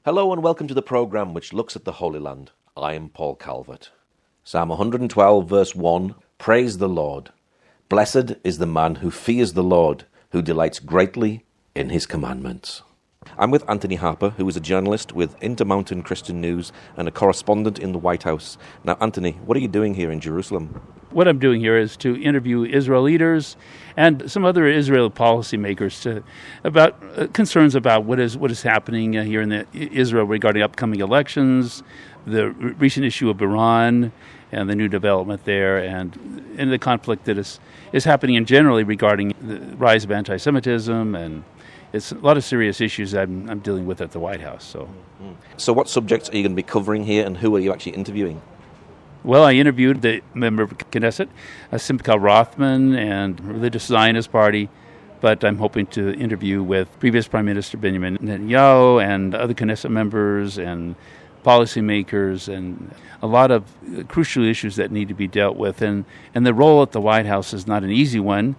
Hello and welcome to the programme which looks at the Holy Land. I am Paul Calvert. Psalm 112 verse 1, Praise the Lord. Blessed is the man who fears the Lord, who delights greatly in his commandments. I'm with Anthony Harper, who is a journalist with Intermountain Christian News and a correspondent in the White House. Now, Anthony, what are you doing here in Jerusalem? What I'm doing here is to interview Israel leaders and some other Israel policymakers about concerns about what is happening here in Israel regarding upcoming elections, the recent issue of Iran and the new development there, and the conflict that is happening generally regarding the rise of anti-Semitism, and it's a lot of serious issues I'm dealing with at the White House. So what subjects are you going to be covering here, and who are you actually interviewing? Well, I interviewed the member of Knesset, Simcha Rothman, and Religious Zionist Party, but I'm hoping to interview with previous Prime Minister Benjamin Netanyahu and other Knesset members and policymakers and a lot of crucial issues that need to be dealt with. And the role at the White House is not an easy one,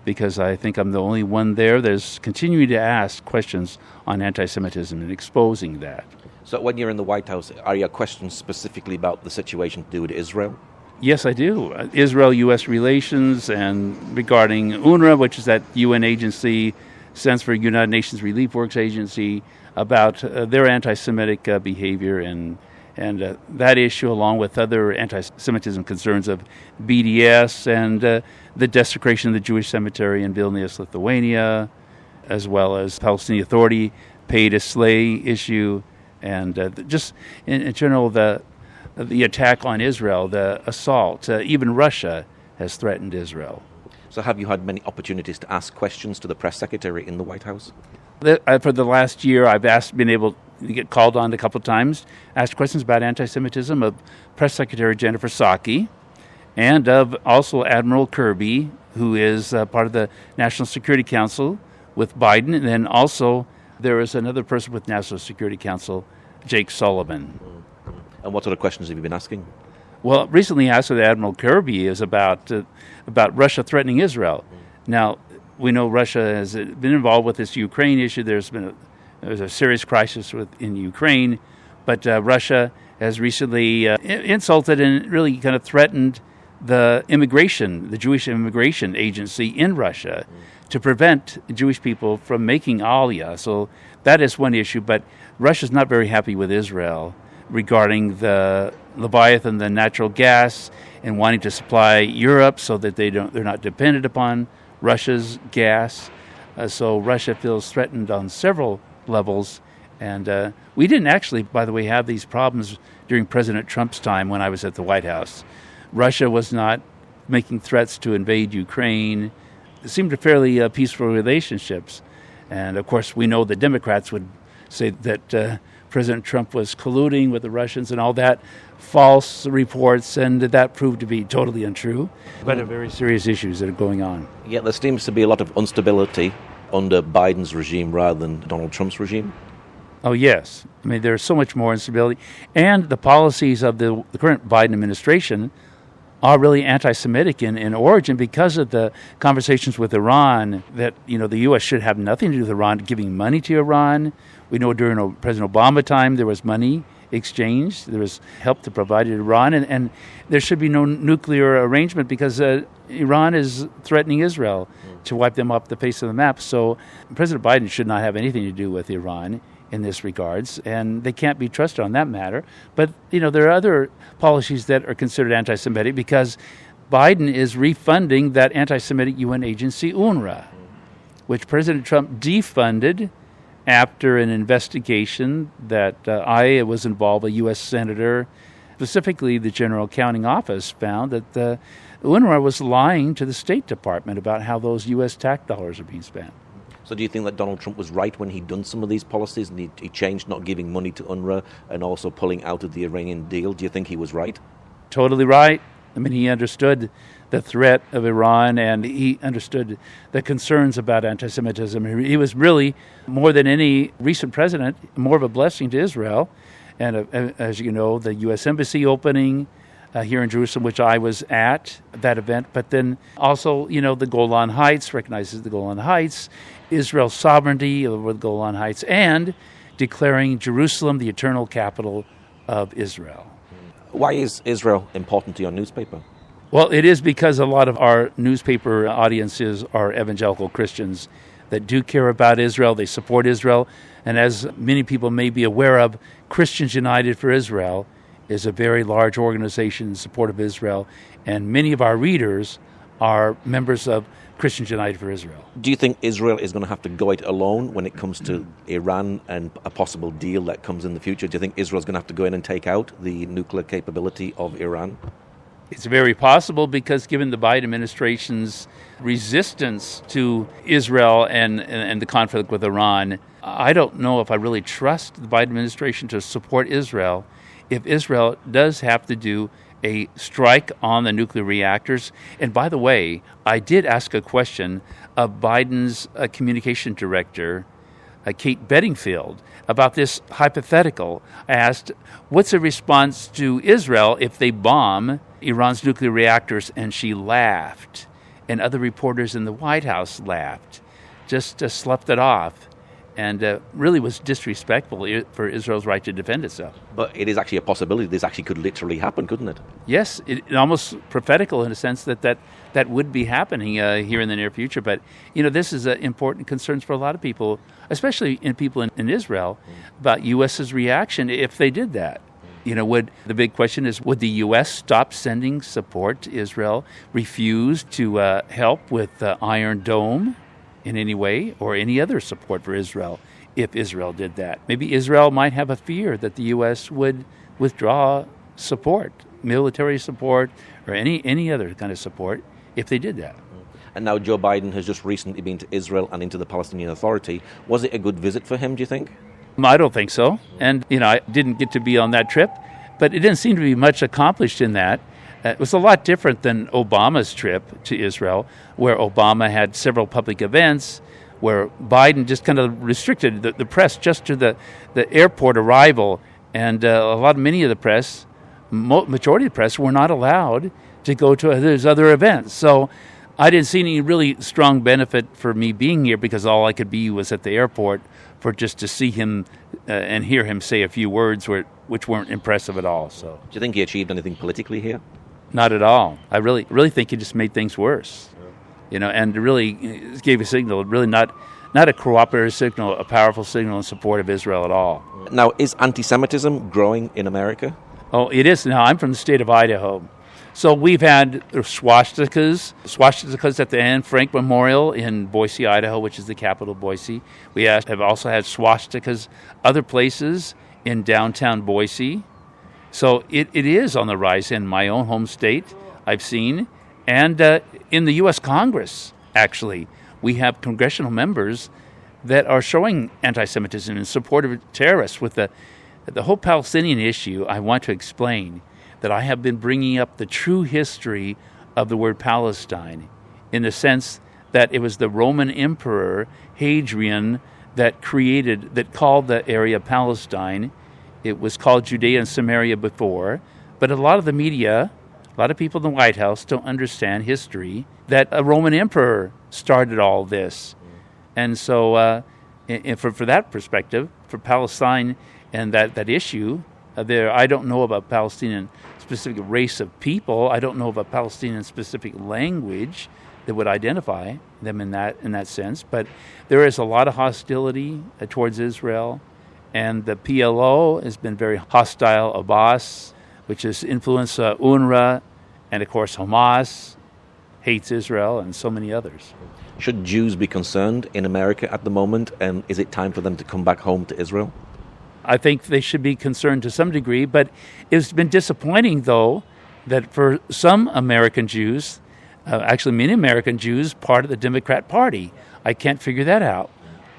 because I think I'm the only one there that's continuing to ask questions on anti-Semitism and exposing that. So when you're in the White House, are your questions specifically about the situation to do with Israel? Yes, I do. Israel-U.S. relations and regarding UNRWA, which is that UN agency, stands for United Nations Relief Works Agency, about their anti-Semitic behavior and that issue, along with other anti-Semitism concerns of BDS and the desecration of the Jewish cemetery in Vilnius, Lithuania, as well as Palestinian Authority pay to slay issue, and just in general the attack on Israel, the assault. Even Russia has threatened Israel. So have you had many opportunities to ask questions to the press secretary in the White House? For the last year, I've been able to get called on a couple of times, asked questions about anti-Semitism of Press Secretary Jennifer Psaki and of also Admiral Kirby, who is part of the National Security Council with Biden, and then also there is another person with National Security Council, Jake Sullivan. And what sort of questions have you been asking? Well, recently asked with Admiral Kirby is about Russia threatening Israel. Now, we know Russia has been involved with this Ukraine issue. There's a serious crisis in Ukraine, but Russia has recently insulted and really kind of threatened the Jewish immigration agency in Russia to prevent Jewish people from making Aliyah. So that is one issue, but Russia's not very happy with Israel regarding the Leviathan, the natural gas, and wanting to supply Europe so that they're not dependent upon Russia's gas. So Russia feels threatened on several levels. And we didn't actually, by the way, have these problems during President Trump's time when I was at the White House. Russia was not making threats to invade Ukraine. It seemed fairly peaceful relationships. And, of course, we know the Democrats would say that President Trump was colluding with the Russians and all that, false reports, and that proved to be totally untrue. But very serious issues that are going on. Yeah, there seems to be a lot of instability under Biden's regime rather than Donald Trump's regime. Oh, yes. I mean, there's so much more instability. And the policies of the current Biden administration are really anti-Semitic in origin because of the conversations with Iran that, the U.S. should have nothing to do with Iran, giving money to Iran. We know during President Obama time there was money exchanged. There was help to provide to Iran, and there should be no nuclear arrangement because Iran is threatening Israel to wipe them off the face of the map. So President Biden should not have anything to do with Iran in this regards, and they can't be trusted on that matter. But, there are other policies that are considered anti-Semitic because Biden is refunding that anti-Semitic UN agency, UNRWA, which President Trump defunded after an investigation that I was involved, a U.S. senator, specifically the General Accounting Office, found that UNRWA was lying to the State Department about how those U.S. tax dollars are being spent. So do you think that Donald Trump was right when he'd done some of these policies and he changed not giving money to UNRWA and also pulling out of the Iranian deal? Do you think he was right? Totally right. I mean, he understood the threat of Iran and he understood the concerns about anti-Semitism. He was really, more than any recent president, more of a blessing to Israel. And as you know, the U.S. Embassy opening here in Jerusalem, which I was at that event, but then also, the Golan Heights, recognizes the Golan Heights, Israel's sovereignty over the Golan Heights, and declaring Jerusalem the eternal capital of Israel. Why is Israel important to your newspaper? Well, it is because a lot of our newspaper audiences are evangelical Christians that do care about Israel. They support Israel. And as many people may be aware of, Christians United for Israel is a very large organization in support of Israel. And many of our readers are members of Christians United for Israel. Do you think Israel is going to have to go it alone when it comes to Iran and a possible deal that comes in the future? Do you think Israel's going to have to go in and take out the nuclear capability of Iran? It's very possible because given the Biden administration's resistance to Israel and the conflict with Iran, I don't know if I really trust the Biden administration to support Israel if Israel does have to do a strike on the nuclear reactors. And by the way, I did ask a question of Biden's communication director, Kate Bedingfield, about this hypothetical. I asked, what's a response to Israel if they bomb Iran's nuclear reactors? And she laughed. And other reporters in the White House laughed, just sloughed it off, and really was disrespectful for Israel's right to defend itself. But it is actually a possibility this actually could literally happen, couldn't it? Yes, it almost prophetical in a sense that would be happening here in the near future. But, this is important concerns for a lot of people, especially people in Israel, about U.S.'s reaction if they did that. The big question is, would the U.S. stop sending support to Israel, refuse to help with Iron Dome in any way, or any other support for Israel if Israel did that? Maybe Israel might have a fear that the U.S. would withdraw support, military support, or any other kind of support if they did that. And now Joe Biden has just recently been to Israel and into the Palestinian Authority. Was it a good visit for him, do you think? I don't think so. And, I didn't get to be on that trip, but it didn't seem to be much accomplished in that. It was a lot different than Obama's trip to Israel, where Obama had several public events, where Biden just kind of restricted the press just to the airport arrival. And many of the press, majority of the press, were not allowed to go to his other events. So I didn't see any really strong benefit for me being here because all I could be was at the airport for just to see him and hear him say a few words which weren't impressive at all. So, do you think he achieved anything politically here? Not at all. I really think he just made things worse. And really gave a signal, really not a cooperative signal, a powerful signal in support of Israel at all. Now, is anti-Semitism growing in America? Oh, it is now. I'm from the state of Idaho. So we've had swastikas at the Anne Frank Memorial in Boise, Idaho, which is the capital of Boise. We have also had swastikas other places in downtown Boise. So it is on the rise in my own home state, I've seen. And in the U.S. Congress, actually, we have congressional members that are showing anti-Semitism in support of terrorists. With the whole Palestinian issue, I want to explain that I have been bringing up the true history of the word Palestine in the sense that it was the Roman Emperor Hadrian that called the area Palestine. It was called Judea and Samaria before, but a lot of the media, a lot of people in the White House don't understand history, that a Roman emperor started all this. And so for that perspective, for Palestine and that issue, I don't know about Palestinian specific race of people. I don't know about Palestinian specific language that would identify them in that sense. But there is a lot of hostility towards Israel. And the PLO has been very hostile. Abbas, which has influenced UNRWA, and of course Hamas, hates Israel, and so many others. Should Jews be concerned in America at the moment, and is it time for them to come back home to Israel? I think they should be concerned to some degree, but it's been disappointing, though, that for some American Jews, actually many American Jews, part of the Democrat Party, I can't figure that out.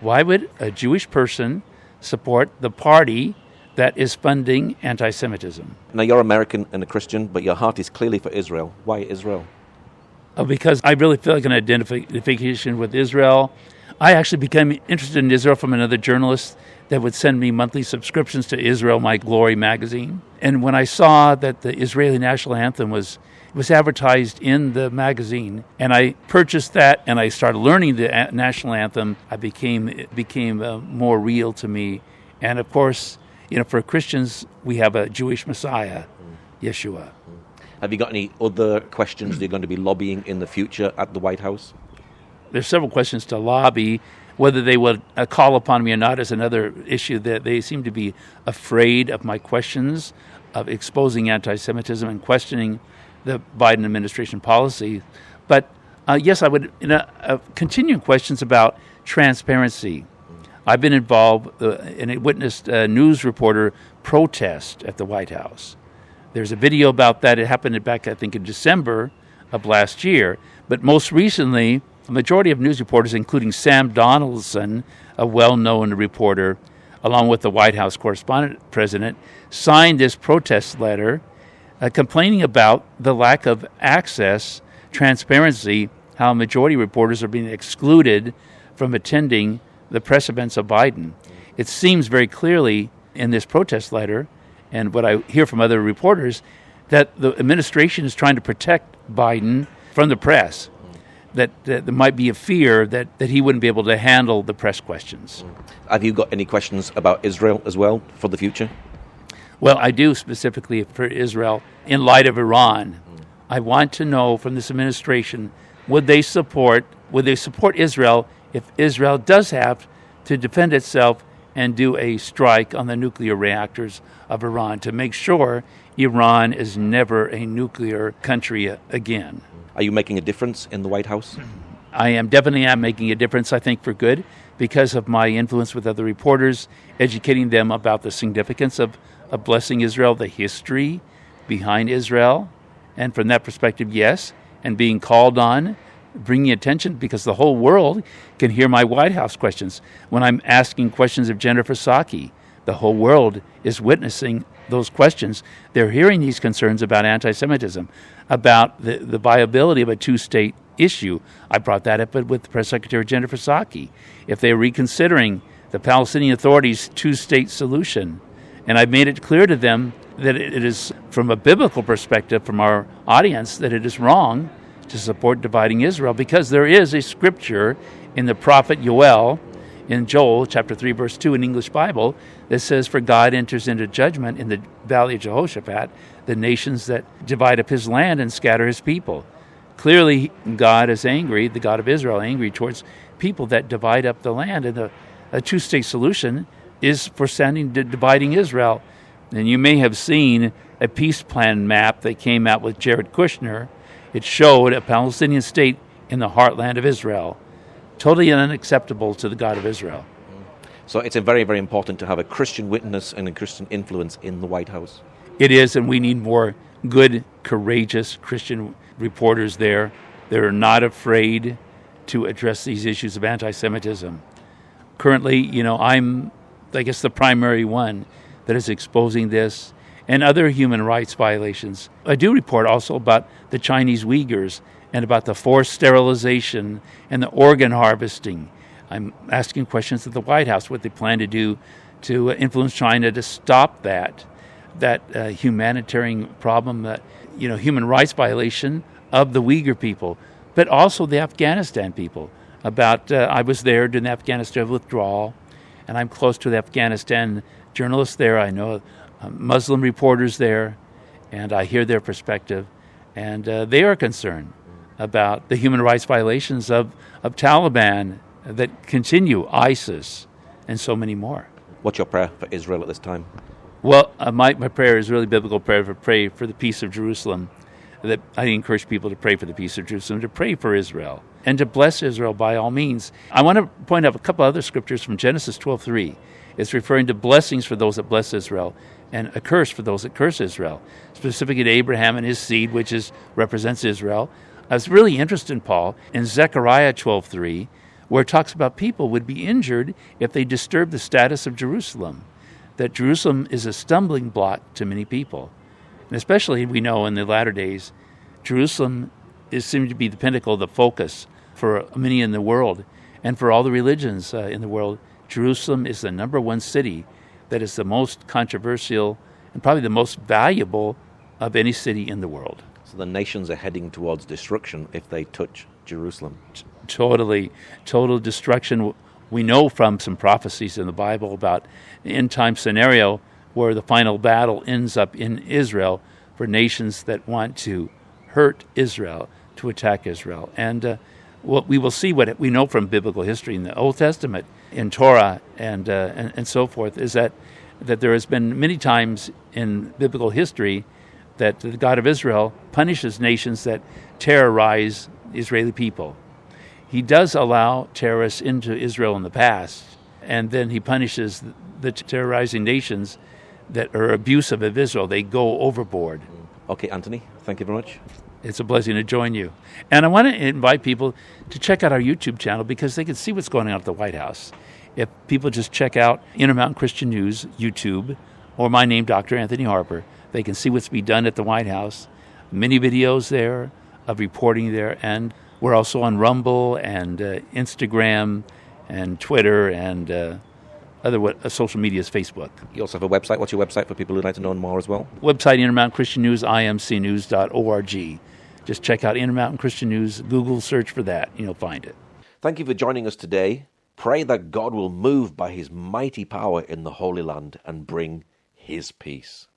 Why would a Jewish person support the party that is funding anti-Semitism? Now, you're American and a Christian, but your heart is clearly for Israel. Why Israel? Because I really feel like an identification with Israel. I actually became interested in Israel from another journalist that would send me monthly subscriptions to Israel My Glory magazine. And when I saw that the Israeli national anthem was advertised in the magazine, and I purchased that, and I started learning the national anthem, it became more real to me, And of course, for Christians, we have a Jewish Messiah, Yeshua. Have you got any other questions you're going to be lobbying in the future at the White House? There's several questions to lobby. Whether they will call upon me or not is another issue. That they seem to be afraid of my questions of exposing anti-Semitism and questioning the Biden administration policy. But yes, I would continue questions about transparency. I've been involved and witnessed a news reporter protest at the White House. There's a video about that. It happened back, I think, in December of last year. But most recently, a majority of news reporters, including Sam Donaldson, a well-known reporter, along with the White House correspondent president, signed this protest letter complaining about the lack of access, transparency, how majority reporters are being excluded from attending the press events of Biden. It seems very clearly in this protest letter, and what I hear from other reporters, that the administration is trying to protect Biden from the press, that there might be a fear that he wouldn't be able to handle the press questions. Have you got any questions about Israel as well for the future? Well, I do, specifically for Israel. In light of Iran, I want to know from this administration, would they support Israel if Israel does have to defend itself and do a strike on the nuclear reactors of Iran to make sure Iran is never a nuclear country again? Are you making a difference in the White House? I am definitely making a difference, I think, for good, because of my influence with other reporters, educating them about the significance of blessing Israel, the history behind Israel, and from that perspective, yes, and being called on, bringing attention, because the whole world can hear my White House questions. When I'm asking questions of Jennifer Psaki, the whole world is witnessing those questions. They're hearing these concerns about anti-Semitism, about the viability of a two-state issue. I brought that up with Press Secretary Jennifer Psaki. If they're reconsidering the Palestinian Authority's two-state solution, and I've made it clear to them that it is, from a biblical perspective, from our audience, that it is wrong to support dividing Israel, because there is a scripture in the prophet Yoel, in Joel chapter 3, verse 2 in English Bible, that says, "For God enters into judgment in the valley of Jehoshaphat, the nations that divide up his land and scatter his people." Clearly, God is angry, the God of Israel, angry towards people that divide up the land, and a two-state solution is for dividing Israel. And you may have seen a peace plan map that came out with Jared Kushner. It showed a Palestinian state in the heartland of Israel, totally unacceptable to the God of Israel. So it's very, very important to have a Christian witness and a Christian influence in the White House. It is, and we need more good, courageous Christian reporters there that are not afraid to address these issues of anti-Semitism. Currently, I'm, I guess, the primary one that is exposing this and other human rights violations. I do report also about the Chinese Uyghurs and about the forced sterilization and the organ harvesting. I'm asking questions at the White House, what they plan to do to influence China to stop that humanitarian problem, that human rights violation of the Uyghur people, but also the Afghanistan people. I was there during the Afghanistan withdrawal, and I'm close to the Afghanistan journalists there. I know Muslim reporters there, and I hear their perspective, and they are concerned about the human rights violations of Taliban that continue, ISIS, and so many more. What's your prayer for Israel at this time? Well, my prayer is really biblical prayer for the peace of Jerusalem. That I encourage people to pray for the peace of Jerusalem, to pray for Israel, and to bless Israel by all means. I want to point out a couple other scriptures from Genesis 12:3. It's referring to blessings for those that bless Israel and a curse for those that curse Israel, specifically to Abraham and his seed, which represents Israel. I was really interested in Paul in Zechariah 12:3, where it talks about people would be injured if they disturb the status of Jerusalem, that Jerusalem is a stumbling block to many people. And especially, we know in the latter days, Jerusalem seemed to be the pinnacle, the focus for many in the world, and for all the religions in the world. Jerusalem is the number one city that is the most controversial and probably the most valuable of any city in the world. So the nations are heading towards destruction if they touch Jerusalem. Totally. Total destruction We know from some prophecies in the Bible about the end-time scenario where the final battle ends up in Israel for nations that want to hurt Israel, to attack Israel. And what we will see, what we know from biblical history in the Old Testament, in Torah and so forth, is that there has been many times in biblical history that the God of Israel punishes nations that terrorize the Israeli people. He does allow terrorists into Israel in the past, and then he punishes the terrorizing nations that are abusive of Israel. They go overboard. Okay, Anthony, thank you very much. It's a blessing to join you. And I want to invite people to check out our YouTube channel because they can see what's going on at the White House. If people just check out Intermountain Christian News YouTube or my name, Dr. Anthony Harper, they can see what's being done at the White House. Many videos there of reporting there. And we're also on Rumble and Instagram and Twitter and other social medias, Facebook. You also have a website. What's your website for people who'd like to know more as well? Website, Intermountain Christian News, imcnews.org. Just check out Intermountain Christian News. Google search for that, and you'll find it. Thank you for joining us today. Pray that God will move by his mighty power in the Holy Land and bring his peace.